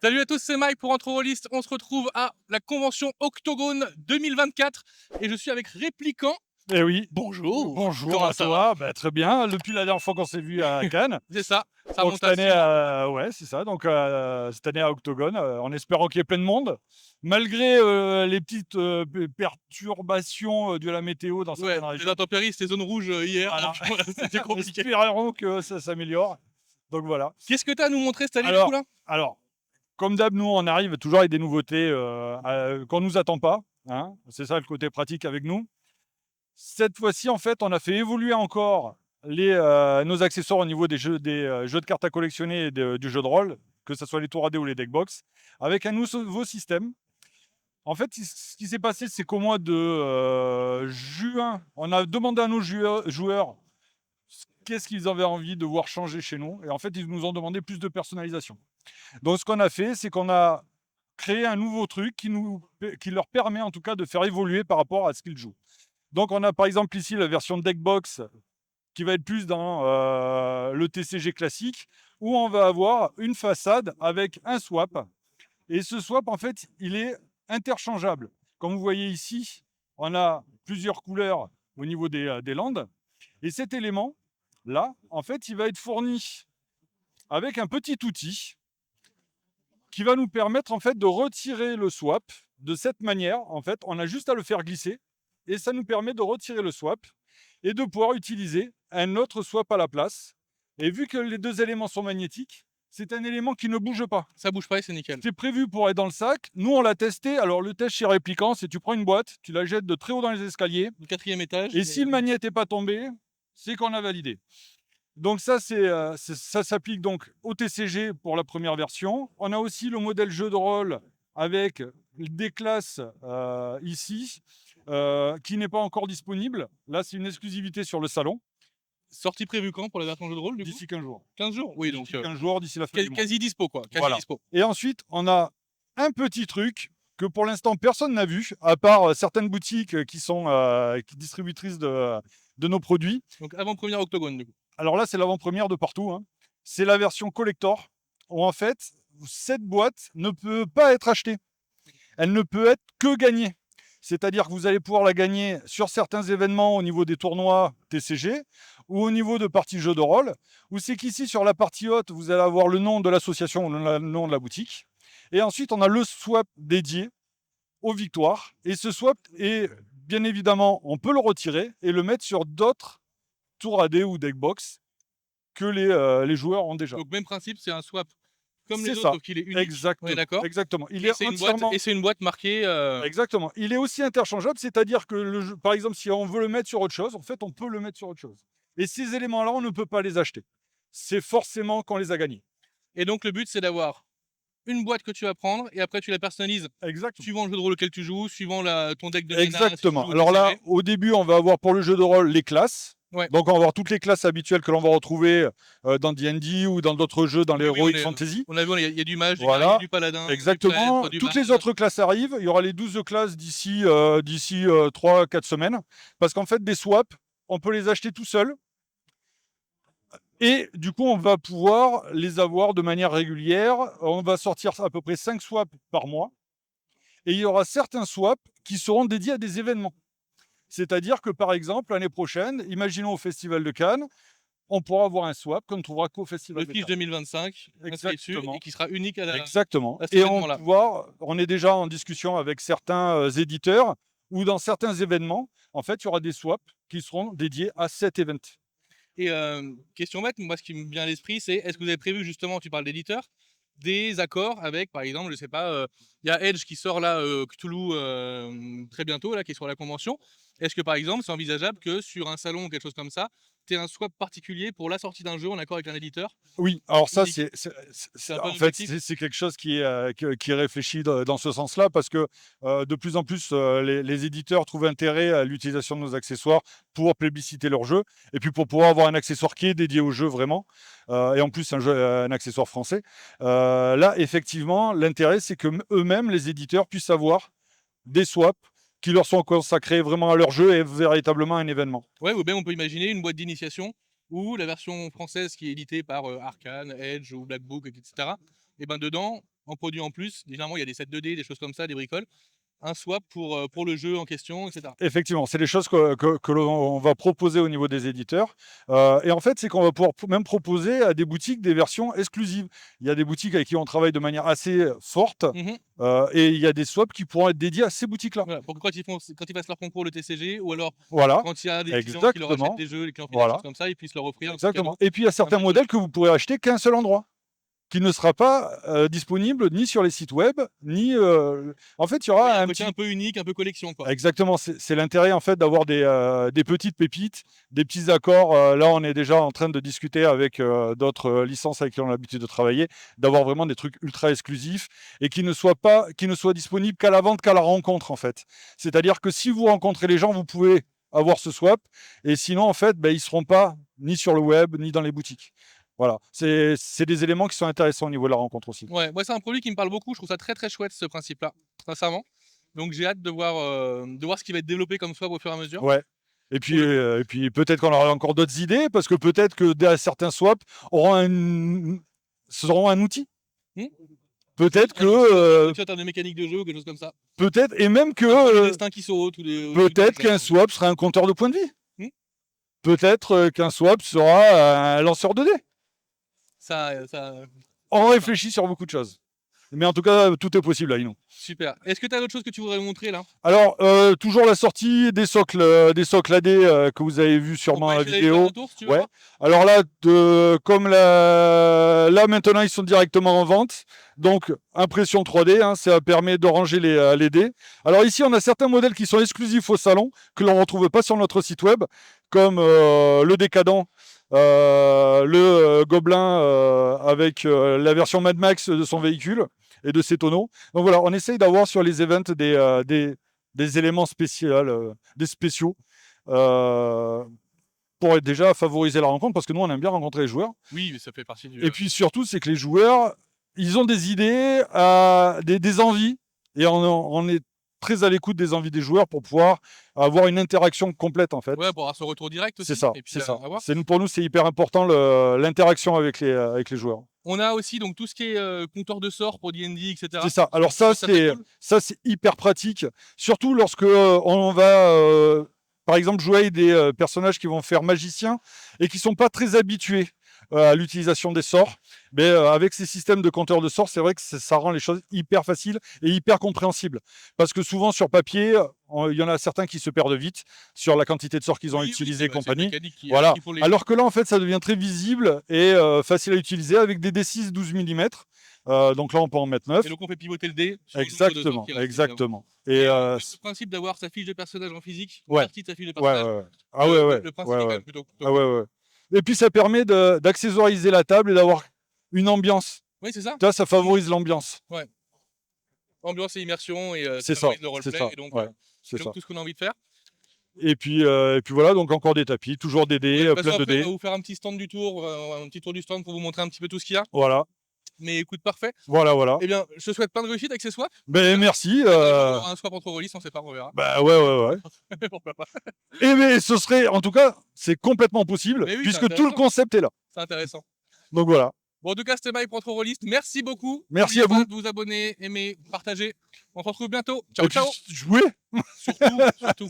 Salut à tous, c'est Mike pour Entre Rollistes. On se retrouve à la convention Octogone 2024 et je suis avec Répliquant. Eh oui, Bonjour. bonjour Comment à ça va? toi. Bah, très bien, depuis la dernière fois qu'on s'est vu à Cannes. C'est ça, ça Donc remonte cette à année, 6 mois. ouais, c'est ça. Donc cette année à Octogone, en espérant qu'il y ait plein de monde, malgré les petites perturbations de la météo dans Ouais, certaines les régions. intempéries, c'était zone rouge hier, Voilà, donc voilà, c'était compliqué. espérons que ça s'améliore. Donc voilà. Qu'est-ce que tu as à nous montrer cette année du coup Alors, là? alors, comme d'hab, nous on arrive toujours avec des nouveautés qu'on nous attend pas, hein. C'est ça le côté pratique avec nous. Cette fois-ci, en fait, on a fait évoluer encore nos accessoires au niveau des jeux de cartes à collectionner et du jeu de rôle, que ce soit les tours AD ou les deckbox, avec un nouveau système. En fait, ce qui s'est passé, c'est qu'au mois de juin, on a demandé à nos joueurs qu'est-ce qu'ils avaient envie de voir changer chez nous. Et en fait, ils nous ont demandé plus de personnalisation. Donc, ce qu'on a fait, c'est qu'on a créé un nouveau truc qui leur permet en tout cas de faire évoluer par rapport à ce qu'ils jouent. Donc, on a par exemple ici la version Deckbox qui va être plus dans le TCG classique, où on va avoir une façade avec un swap. Et ce swap, en fait, il est interchangeable. Comme vous voyez ici, on a plusieurs couleurs au niveau des landes. Et cet élément, là, en fait, il va être fourni avec un petit outil qui va nous permettre en fait de retirer le swap de cette manière. En fait, on a juste à le faire glisser et ça nous permet de retirer le swap et de pouvoir utiliser un autre swap à la place. Et vu que les deux éléments sont magnétiques, c'est un élément qui ne bouge pas. Ça bouge pas et c'est nickel. C'est prévu pour être dans le sac. Nous, on l'a testé. Alors, le test chez Répliquant, c'est tu prends une boîte, tu la jettes de très haut dans les escaliers. Du 4e étage. Et si le magnet n'est pas tombé, c'est qu'on a validé. Donc ça, ça s'applique donc au TCG pour la première version. On a aussi le modèle jeu de rôle avec des classes ici, qui n'est pas encore disponible. Là, c'est une exclusivité sur le salon, Sortie prévue quand pour la version jeu de rôle du coup? d'ici 15 jours. 15 jours? Oui, donc D'ici 15 jours, d'ici la fin du mois. quasi dispo quoi, quasi Voilà. dispo. Et ensuite, on a un petit truc que pour l'instant, personne n'a vu, à part certaines boutiques qui sont distributrices de nos produits. Donc avant-première Octogone du coup. Alors là, c'est l'avant-première de partout, hein. C'est la version collector, où en fait, cette boîte ne peut pas être achetée. Elle ne peut être que gagnée. C'est-à-dire que vous allez pouvoir la gagner sur certains événements au niveau des tournois TCG ou au niveau de parties jeux de rôle. Ou c'est qu'ici, sur la partie haute, vous allez avoir le nom de l'association ou le nom de la boutique. Et ensuite, on a le swap dédié aux victoires. Et ce swap est, bien évidemment, on peut le retirer et le mettre sur d'autres tours AD ou deckbox que les joueurs ont déjà. Donc même principe, c'est un swap comme les C'est autres ça, sauf qu'il est unique. On est exactement, d'accord? exactement. Il Et est c'est une boîte entièrement et c'est une boîte marquée, exactement. Il est aussi interchangeable, c'est-à-dire que le jeu par exemple, si on veut le mettre sur autre chose, en fait, on peut le mettre sur autre chose. Et ces éléments-là, on ne peut pas les acheter. C'est forcément qu'on les a gagnés. et donc le but, c'est d'avoir une boîte que tu vas prendre et après tu la personnalises Exactement. suivant le jeu de rôle auquel tu joues, suivant ton deck de mana, si tu Exactement. joues au Alors là, TCG. au début, on va avoir pour le jeu de rôle les classes. Ouais. Donc on va avoir toutes les classes habituelles que l'on va retrouver dans D&D ou dans d'autres jeux, dans Oui, oui, l'Heroic Fantasy. on a vu, il y a du mage, du guerrier, Voilà, du paladin, du exactement. prêtre, du Toutes les barde. autres classes arrivent. Il y aura les 12 classes d'ici 3-4 semaines. Parce qu'en fait, des swaps, on peut les acheter tout seul. Et du coup, on va pouvoir les avoir de manière régulière. On va sortir à peu près 5 swaps par mois. Et il y aura certains swaps qui seront dédiés à des événements. C'est-à-dire que, par exemple, l'année prochaine, imaginons au Festival de Cannes, on pourra avoir un swap qu'on ne trouvera qu'au Festival Le de fiche Cannes. 2025 inscrit dessus et Exactement. qui sera unique Exactement. à cet Et événement-là. on est déjà en discussion avec certains éditeurs où dans certains événements, en fait, il y aura des swaps qui seront dédiés à cet event. Et question bête, moi ce qui me vient à l'esprit, c'est est-ce que vous avez prévu justement, tu parles d'éditeurs, des accords avec, par exemple, je sais pas, il y a Edge qui sort là, Cthulhu, très bientôt là, qui est sur la convention. Est-ce que par exemple, c'est envisageable que sur un salon ou quelque chose comme ça, tu aies un swap particulier pour la sortie d'un jeu en accord avec un éditeur? Oui, alors ça, Unique. C'est un peu en fait, l'objectif? c'est quelque chose qui est réfléchi dans ce sens-là parce que de plus en plus, les éditeurs trouvent intérêt à l'utilisation de nos accessoires pour plébisciter leur jeu et puis pour pouvoir avoir un accessoire qui est dédié au jeu vraiment, et en plus un accessoire français. Là, effectivement, l'intérêt, c'est que eux-mêmes, les éditeurs, puissent avoir des swaps qui leur sont consacrés vraiment à leur jeu et véritablement un événement. Ouais, ou bien on peut imaginer une boîte d'initiation où la version française qui est éditée par, Arcane, Edge ou Black Book et cetera et ben dedans, en produit en plus. Généralement, il y a des sets 2D, des choses comme ça, des bricoles. Un swap pour le jeu en question, et cetera. Effectivement, c'est des choses que l'on va proposer au niveau des éditeurs. Et en fait, c'est qu'on va pouvoir même proposer à des boutiques des versions exclusives. Il y a des boutiques avec qui on travaille de manière assez forte, Mmh. et il y a des swaps qui pourront être dédiés à ces boutiques-là. Voilà, pour que quand ils fassent leur concours, le TCG, ou alors Voilà, quand il y a des clients qui leur achètent exactement. des jeux, les clients finaux, des Voilà, choses comme ça, ils puissent leur offrir un petit exactement. cadeau. Et puis, il y a certains petit truc. modèles que vous pourrez acheter qu'à un seul endroit, qui ne sera pas disponible ni sur les sites web, ni. En fait, il y Ouais, il y aura a un un côté petit. un peu unique, un peu collection, quoi. Exactement, c'est l'intérêt en fait d'avoir des petites pépites, des petits accords. Là, on est déjà en train de discuter avec d'autres licences avec qui on a l'habitude de travailler, d'avoir vraiment des trucs ultra exclusifs et qui ne soient disponibles qu'à la vente, qu'à la rencontre en fait. C'est-à-dire que si vous rencontrez les gens, vous pouvez avoir ce swap, et sinon en fait, ben, ils seront pas ni sur le web ni dans les boutiques. Voilà, c'est des éléments qui sont intéressants au niveau de la rencontre aussi. Ouais, moi, c'est un produit qui me parle beaucoup. Je trouve ça très, très chouette, ce principe-là, sincèrement. Donc j'ai hâte de voir ce qui va être développé comme swap au fur et à mesure. Ouais. Pour le coup. Et puis peut-être qu'on aura encore d'autres idées, parce que peut-être que certains swaps seront un outil. Mmh. Peut-être Un outil, que, en termes de mécanique de jeu ou quelque chose comme ça. peut-être, et même Un point de que, destin qui saute ou des trucs peut-être comme ça. qu'un swap sera un compteur de points de vie. Mmh. Peut-être qu'un swap sera un lanceur de dés. Ça On réfléchit sur beaucoup de choses. Mais en tout cas, tout est possible là, Inou. super. Est-ce que tu as d'autres choses que tu voudrais montrer là? Alors, toujours la sortie des socles AD que vous avez vu On sûrement peut à la essayer d'aller faire vidéo. un tour si tu veux Ouais. voir? Alors là, là maintenant ils sont directement en vente. Donc impression 3D, hein, ça permet de ranger les dés. Alors ici, on a certains modèles qui sont exclusifs au salon, que l'on ne retrouve pas sur notre site web, comme le Décadent, le Gobelin avec la version Mad Max de son véhicule et de ses tonneaux. Donc voilà, on essaye d'avoir sur les events des éléments spéciaux, des spéciaux. Pour déjà favoriser la rencontre, parce que nous on aime bien rencontrer les joueurs. Oui, mais ça fait partie du. Et puis surtout, c'est que les joueurs, ils ont des idées, des envies, et on est très à l'écoute des envies des joueurs pour pouvoir avoir une interaction complète en fait. Ouais, pour avoir ce retour direct aussi. C'est ça, Et puis c'est ça. à voir. Pour nous, c'est hyper important l'interaction avec les joueurs. On a aussi donc tout ce qui est compteur de sorts pour D&D, etc. C'est ça. Alors ça, Ça, c'est cool. c'est hyper pratique, surtout lorsque on va, par exemple, jouer avec des personnages qui vont faire magicien et qui sont pas très habitués à l'utilisation des sorts. Mais avec ces systèmes de compteurs de sorts, c'est vrai que ça rend les choses hyper faciles et hyper compréhensibles. Parce que souvent sur papier, il y en a certains qui se perdent vite sur la quantité de sorts qu'ils ont utilisés et compagnie. Voilà. Alors que là, en fait, ça devient très visible et facile à utiliser avec des D6 12 mm. Donc là, on peut en mettre 9. Et donc on peut pivoter le dé. Sur le nombre de Exactement, sorts qui restent, exactement. évidemment. Et Le principe d'avoir sa fiche de personnage en physique, une ouais, partie de sa fiche de ouais, personnage. ouais. Ah ouais, ouais. Le principe ouais, est quand ouais. même plutôt Ah ouais, ouais. Et puis ça permet d'accessoiriser la table et d'avoir une ambiance. Oui, c'est ça. Ça favorise l'ambiance. Ambiance et immersion, et C'est ça ça, favorise le c'est roleplay, ça. et donc Ouais, c'est ça. tout ce qu'on a envie de faire. Et puis voilà, donc encore des tapis, toujours des dés, De toute façon, plein de après, on dés. va vous faire un petit stand du tour, un petit tour du stand pour vous montrer un petit peu tout ce qu'il y a. Voilà, Mais écoute, parfait. voilà. Eh bien, je te souhaite plein de réussite avec ces swaps. Ben merci. On aura un swap entre Rollis, on sait pas, on verra. Bah ouais. Pourquoi pas. Et mais ce serait, en tout cas, c'est complètement possible, Mais oui, puisque c'est tout le intéressant. concept est là. C'est intéressant. Donc voilà. Bon, en tout cas, c'était Mike pour Rollist. Merci beaucoup. Merci N'oubliez à vous. pas de vous abonner, aimer, partager. On se retrouve bientôt. Et Ciao, puis, ciao. jouez. Surtout, surtout.